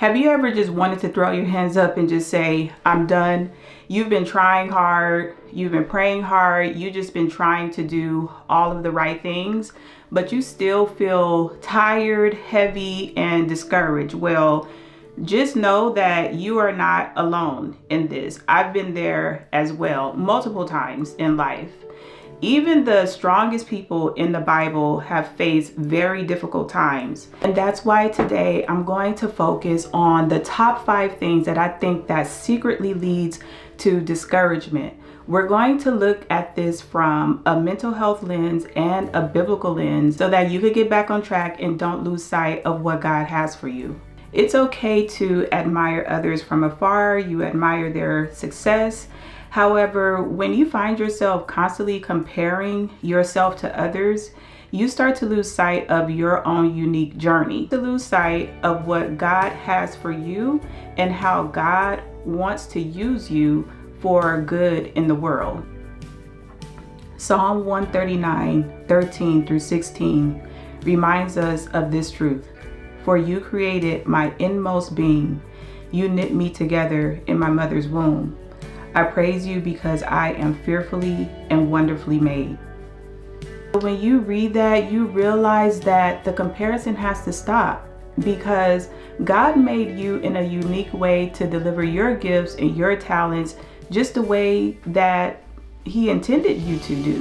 Have you ever just wanted to throw your hands up and just say, I'm done? You've been trying hard, you've been praying hard, you've just been trying to do all of the right things, but you still feel tired, heavy, and discouraged. Well, just know that you are not alone in this. I've been there as well, multiple times in life. Even the strongest people in the Bible have faced very difficult times. And that's why today I'm going to focus on the top 5 things that I think that secretly leads to discouragement. We're going to look at this from a mental health lens and a biblical lens so that you could get back on track and don't lose sight of what God has for you. It's okay to admire others from afar. You admire their success. However, when you find yourself constantly comparing yourself to others, you start to lose sight of your own unique journey, to lose sight of what God has for you and how God wants to use you for good in the world. Psalm 139:13-16 reminds us of this truth. For you created my inmost being. You knit me together in my mother's womb. I praise you because I am fearfully and wonderfully made. When you read that, you realize that the comparison has to stop because God made you in a unique way to deliver your gifts and your talents just the way that He intended you to do.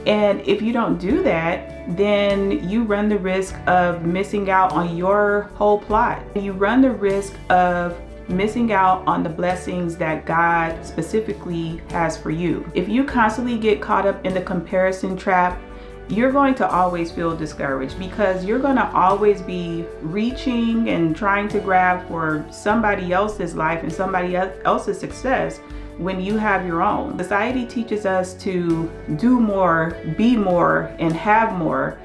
And if you don't do that, then you run the risk of missing out on your whole plot. You run the risk of missing out on the blessings that God specifically has for you. If you constantly get caught up in the comparison trap, you're going to always feel discouraged because you're going to always be reaching and trying to grab for somebody else's life and somebody else's success when you have your own. Society teaches us to do more, be more, and have more.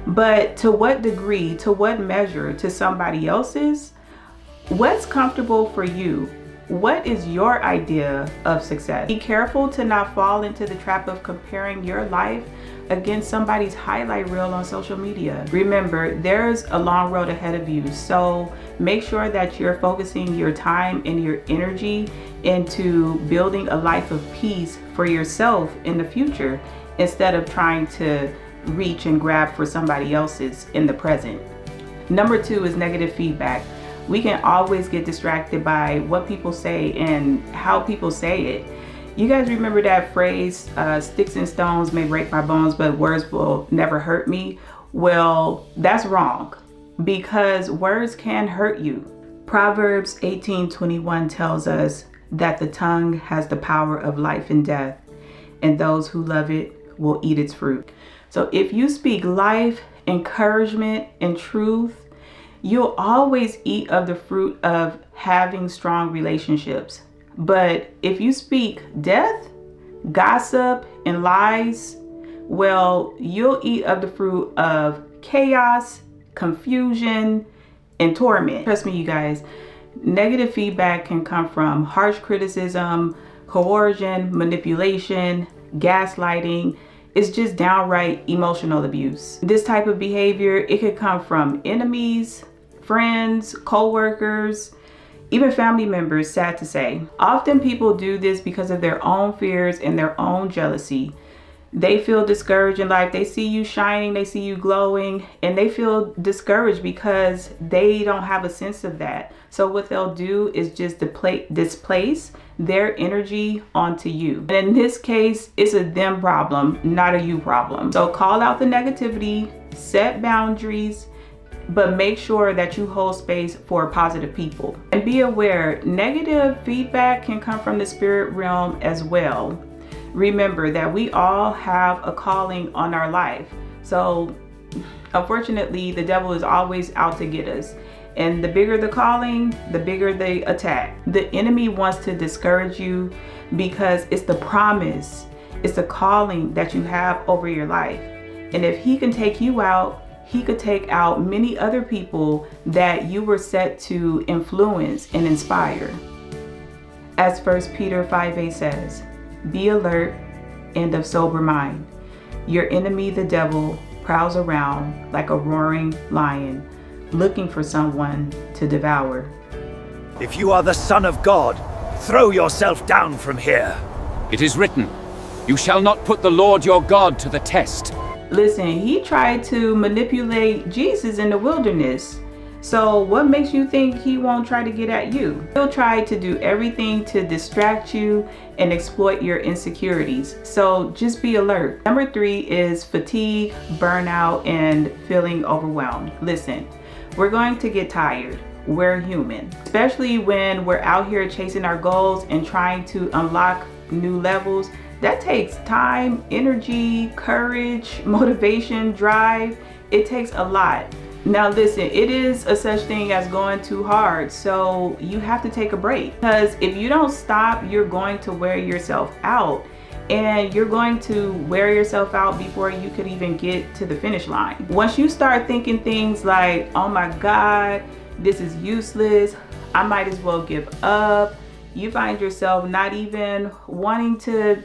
But to what degree, to what measure, to somebody else's? What's comfortable for you? What is your idea of success? Be careful to not fall into the trap of comparing your life against somebody's highlight reel on social media. Remember, there's a long road ahead of you, so make sure that you're focusing your time and your energy into building a life of peace for yourself in the future instead of trying to reach and grab for somebody else's in the present. Number 2 is negative feedback. We can always get distracted by what people say and how people say it. You guys remember that phrase, sticks and stones may break my bones, but words will never hurt me? Well, that's wrong because words can hurt you. Proverbs 18:21 tells us that the tongue has the power of life and death, and those who love it will eat its fruit. So if you speak life, encouragement, and truth, you'll always eat of the fruit of having strong relationships. But if you speak death, gossip, and lies, well, you'll eat of the fruit of chaos, confusion, and torment. Trust me, you guys, negative feedback can come from harsh criticism, coercion, manipulation, gaslighting. It's just downright emotional abuse. This type of behavior, it could come from enemies, friends, co-workers, even family members, sad to say. Often people do this because of their own fears and their own jealousy. They feel discouraged in life. They see you shining, they see you glowing, and they feel discouraged because they don't have a sense of that. So what they'll do is just displace their energy onto you. And in this case, it's a them problem, not a you problem. So call out the negativity, set boundaries, but make sure that you hold space for positive people. And be aware, negative feedback can come from the spirit realm as well. Remember that we all have a calling on our life. So unfortunately, the devil is always out to get us. And the bigger the calling, the bigger the attack. The enemy wants to discourage you because it's the promise, it's the calling that you have over your life. And if he can take you out, he could take out many other people that you were set to influence and inspire. As 1 Peter 5:8 says, be alert and of sober mind. Your enemy, the devil, prowls around like a roaring lion, looking for someone to devour. If you are the Son of God, throw yourself down from here. It is written, "You shall not put the Lord your God to the test." Listen, he tried to manipulate Jesus in the wilderness. So what makes you think he won't try to get at you? He'll try to do everything to distract you and exploit your insecurities. So just be alert. Number 3 is fatigue, burnout, and feeling overwhelmed. Listen, we're going to get tired. We're human, especially when we're out here chasing our goals and trying to unlock new levels. That takes time, energy, courage, motivation, drive. It takes a lot. Now listen, it is a such thing as going too hard, so you have to take a break, because if you don't stop, you're going to wear yourself out, and you're going to wear yourself out before you could even get to the finish line. Once you start thinking things like, oh my God, this is useless, I might as well give up, you find yourself not even wanting to,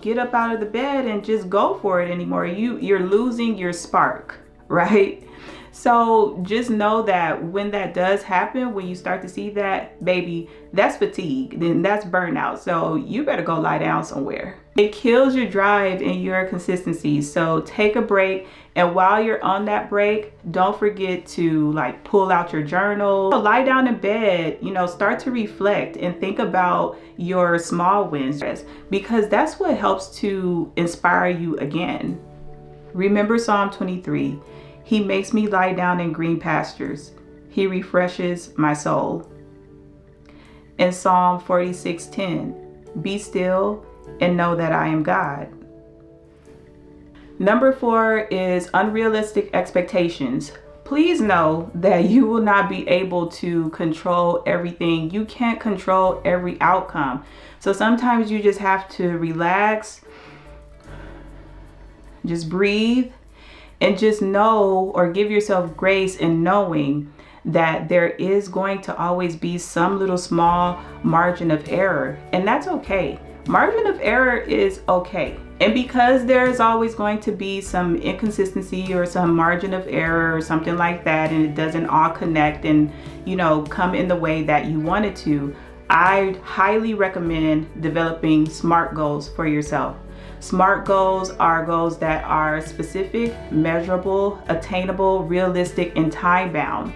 get up out of the bed and just go for it anymore. You're losing your spark, right? So just know that when that does happen, when you start to see that, baby, that's fatigue, then that's burnout. So you better go lie down somewhere. It kills your drive and your consistency. So take a break. And while you're on that break, don't forget to pull out your journal, lie down in bed, start to reflect and think about your small wins, because that's what helps to inspire you again. Remember Psalm 23. He makes me lie down in green pastures. He refreshes my soul. In Psalm 46:10, be still and know that I am God. Number 4 is unrealistic expectations. Please know that you will not be able to control everything. You can't control every outcome. So sometimes you just have to relax, just breathe, and just know, or give yourself grace in knowing that there is going to always be some little small margin of error, and that's okay. Margin of error is okay. And because there's always going to be some inconsistency or some margin of error or something like that, and it doesn't all connect and, come in the way that you want it to, I highly recommend developing SMART goals for yourself. SMART goals are goals that are specific, measurable, attainable, realistic, and time-bound.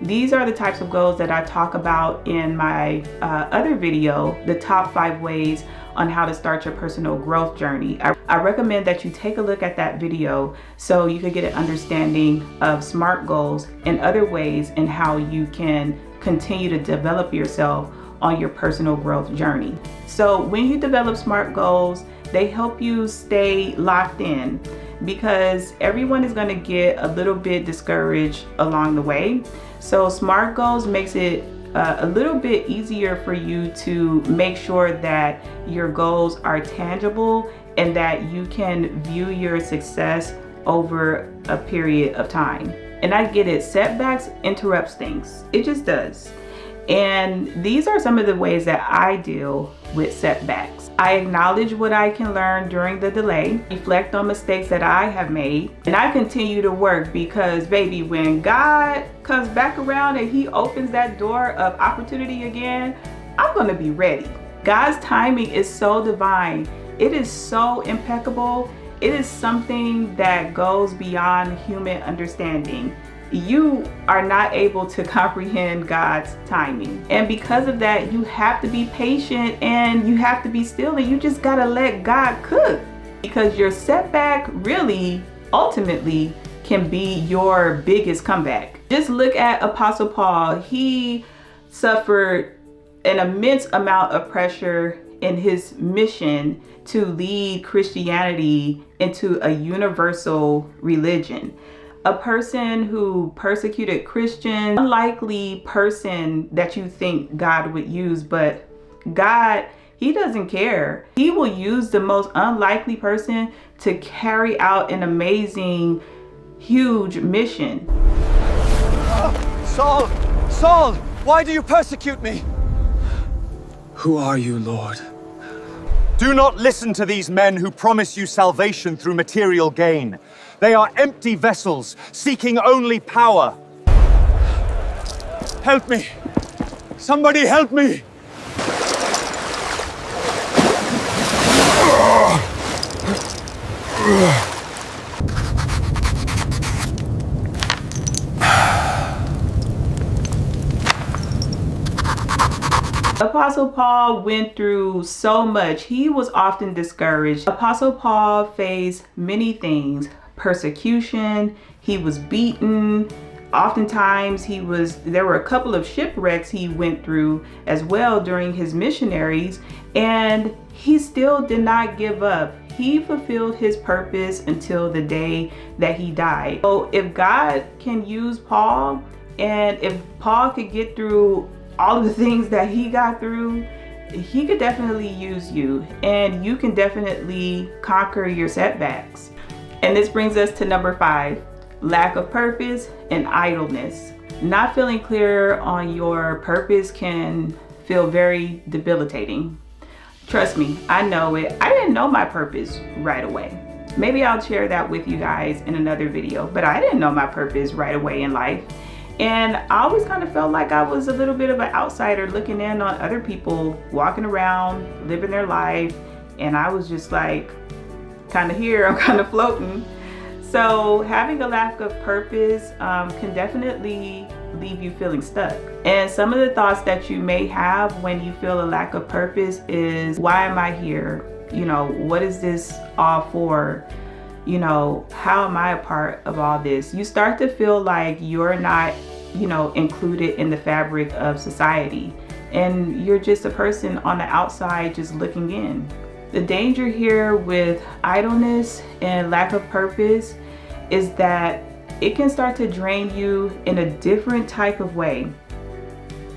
These are the types of goals that I talk about in my other video, the top 5 ways on how to start your personal growth journey. I recommend that you take a look at that video so you can get an understanding of SMART goals and other ways in how you can continue to develop yourself on your personal growth journey. So when you develop SMART goals, they help you stay locked in, because everyone is going to get a little bit discouraged along the way. So SMART goals makes it a little bit easier for you to make sure that your goals are tangible and that you can view your success over a period of time. And I get it, setbacks interrupts things. It just does. And these are some of the ways that I deal with setbacks. I acknowledge what I can learn during the delay, reflect on mistakes that I have made, and I continue to work, because baby, when God comes back around and he opens that door of opportunity again, I'm gonna be ready. God's timing is so divine. It is so impeccable. It is something that goes beyond human understanding. You are not able to comprehend God's timing. And because of that, you have to be patient and you have to be still, and you just gotta let God cook, because your setback really ultimately can be your biggest comeback. Just look at Apostle Paul. He suffered an immense amount of pressure in his mission to lead Christianity into a universal religion. A person who persecuted Christians, unlikely person that you think God would use, but God, he doesn't care. He will use the most unlikely person to carry out an amazing, huge mission. Saul, why do you persecute me? Who are you, Lord? Do not listen to these men who promise you salvation through material gain. They are empty vessels, seeking only power. Help me. Somebody help me! Apostle Paul went through so much. He was often discouraged. Apostle Paul faced many things: persecution, he was beaten. Oftentimes there were a couple of shipwrecks he went through as well during his missionaries, and he still did not give up. He fulfilled his purpose until the day that he died. So if God can use Paul, and if Paul could get through all of the things that he got through, he could definitely use you, and you can definitely conquer your setbacks. And this brings us to number 5, lack of purpose and idleness. Not feeling clear on your purpose can feel very debilitating. Trust me, I know it. I didn't know my purpose right away. Maybe I'll share that with you guys in another video, but I didn't know my purpose right away in life. And I always kind of felt like I was a little bit of an outsider looking in on other people walking around, living their life. And I was just like, kind of here, I'm kind of floating. So having a lack of purpose can definitely leave you feeling stuck. And some of the thoughts that you may have when you feel a lack of purpose is, why am I here? You know, what is this all for? You know, how am I a part of all this? You start to feel like you're not, you know, included in the fabric of society, and you're just a person on the outside just looking in. The danger here with idleness and lack of purpose is that it can start to drain you in a different type of way.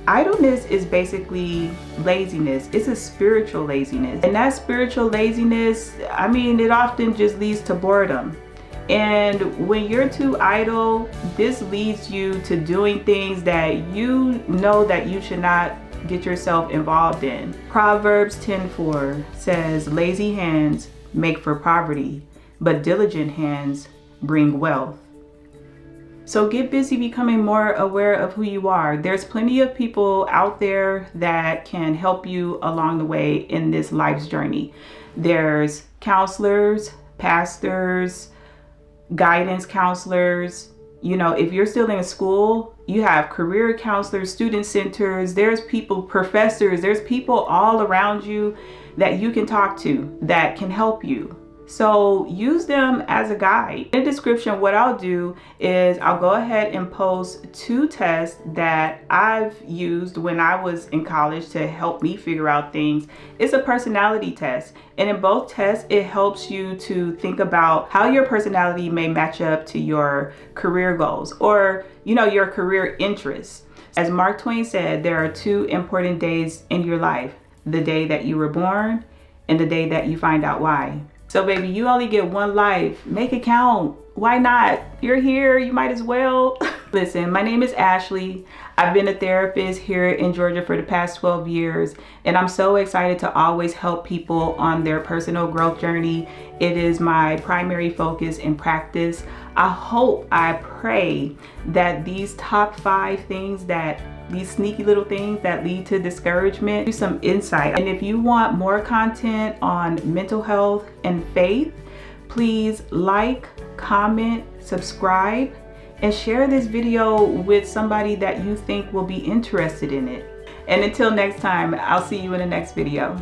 Idleness is basically laziness. It's a spiritual laziness. And that spiritual laziness, I mean, it often just leads to boredom. And when you're too idle, this leads you to doing things that you know that you should not get yourself involved in. Proverbs 10:4 says, lazy hands make for poverty, but diligent hands bring wealth. So get busy becoming more aware of who you are. There's plenty of people out there that can help you along the way in this life's journey. There's counselors, pastors, guidance counselors. You know, if you're still in school, you have career counselors, student centers, there's people, professors, there's people all around you that you can talk to that can help you. So use them as a guide. In the description, what I'll do is I'll go ahead and post 2 tests that I've used when I was in college to help me figure out things. It's a personality test. And in both tests, it helps you to think about how your personality may match up to your career goals or, you know, your career interests. As Mark Twain said, there are 2 important days in your life: the day that you were born and the day that you find out why. So baby, you only get one life. Make it count. Why not? You're here, you might as well. Listen, my name is Ashley. I've been a therapist here in Georgia for the past 12 years, and I'm so excited to always help people on their personal growth journey. It is my primary focus and practice. I pray that these top 5 things, that these sneaky little things that lead to discouragement, do some insight. And if you want more content on mental health and faith, please like, comment, subscribe, and share this video with somebody that you think will be interested in it. And until next time, I'll see you in the next video.